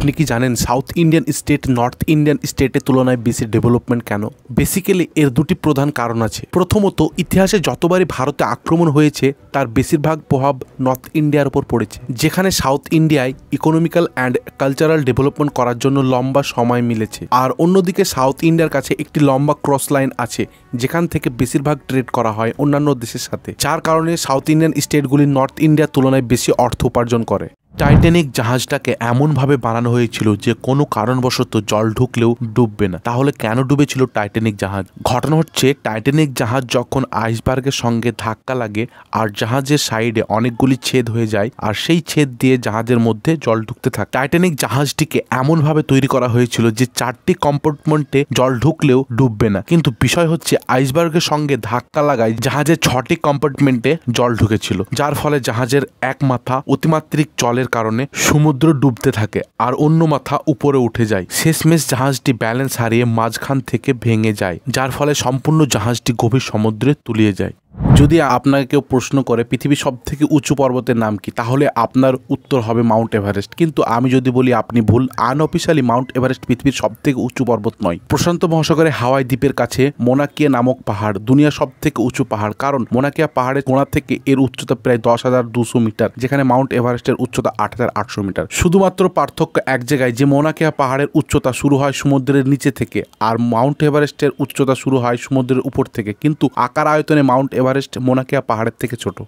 আপনি কি জানেন south Indian state north Indian স্টেটের তুলনায় বেশি ডেভেলপমেন্ট কেন? বেসিক্যালি এর দুটি প্রধান কারণ আছে। প্রথমত, ইতিহাসে যতবারই ভারতে আক্রমণ হয়েছে তার বেশিরভাগ প্রভাব নর্থ ইন্ডিয়ার উপর পড়েছে, যেখানে সাউথ ইন্ডিয়ায় ইকোনমিক্যাল অ্যান্ড কালচারাল ডেভেলপমেন্ট করার জন্য লম্বা সময় মিলেছে। আর অন্যদিকে সাউথ ইন্ডিয়ার কাছে একটি লম্বা ক্রস লাইন আছে যেখান থেকে বেশিরভাগ ট্রেড করা হয় অন্যান্য দেশের সাথে, যার কারণে সাউথ ইন্ডিয়ান স্টেটগুলি নর্থ ইন্ডিয়ার তুলনায় বেশি অর্থ উপার্জন করে। টাইটানিক জাহাজটাকে এমনভাবে বানানো হয়েছিল যে কোনো কারণবশত জল ঢুকলেও ডুববে না। তাহলে কেন ডুবেছিল টাইটানিক জাহাজ? ঘটনা হচ্ছে, টাইটানিক জাহাজ যখন আইসবার্গের সঙ্গে ধাক্কা লাগে আর জাহাজের সাইডে অনেকগুলি ছেদ হয়ে যায় আর সেই ছেদ দিয়ে জাহাজের মধ্যে জল ঢুকতে থাকে। টাইটানিক জাহাজটিকে এমনভাবে তৈরি করা হয়েছিল যে 4টি কম্পার্টমেন্টে জল ঢুকলেও ডুববে না, কিন্তু বিষয় হচ্ছে আইসবার্গের সঙ্গে ধাক্কা লাগায় জাহাজের 6টি কম্পার্টমেন্টে জল ঢুকেছিল, যার ফলে জাহাজের এক মাথা অতিমাত্রিক জলের কারণে সমুদ্র ডুবতে থাকে আর অন্য মাথা উপরে উঠে যায়। শেষমেশ জাহাজটি ব্যালেন্স হারিয়ে মাঝখান থেকে ভেঙে যায়, যার ফলে সম্পূর্ণ জাহাজটি গভীর সমুদ্রে তলিয়ে যায়। যদি আপনাকে কেউ প্রশ্ন করে পৃথিবীর সবথেকে উঁচু পর্বতের নাম কি, তাহলে আপনার উত্তর হবে মাউন্ট এভারেস্ট। কিন্তু আমি যদি বলি আপনি ভুল। আনঅফিশিয়ালি মাউন্ট এভারেস্ট পৃথিবীর সবথেকে উঁচু পর্বত নয়। প্রশান্ত মহাসাগরের হাওয়াই দ্বীপের কাছে মোনাকিয়া নামক পাহাড় দুনিয়ার সবথেকে উঁচু পাহাড়, কারণ মোনাকিয়া পাহাড়ের কোণা থেকে এর উচ্চতা প্রায় 10,200 মিটার, যেখানে মাউন্ট এভারেস্টের উচ্চতা 8,800 মিটার। শুধুমাত্র পার্থক্য এক জায়গায়, যে মোনাকিয়া পাহাড়ের উচ্চতা শুরু হয় সমুদ্রের নিচে থেকে আর মাউন্ট এভারেস্টের উচ্চতা শুরু হয় সমুদ্রের উপর থেকে, কিন্তু আকার আয়তনে মাউন্ট এভারেস্ট মোনাকিয়া পাহাড়ের থেকে ছোট।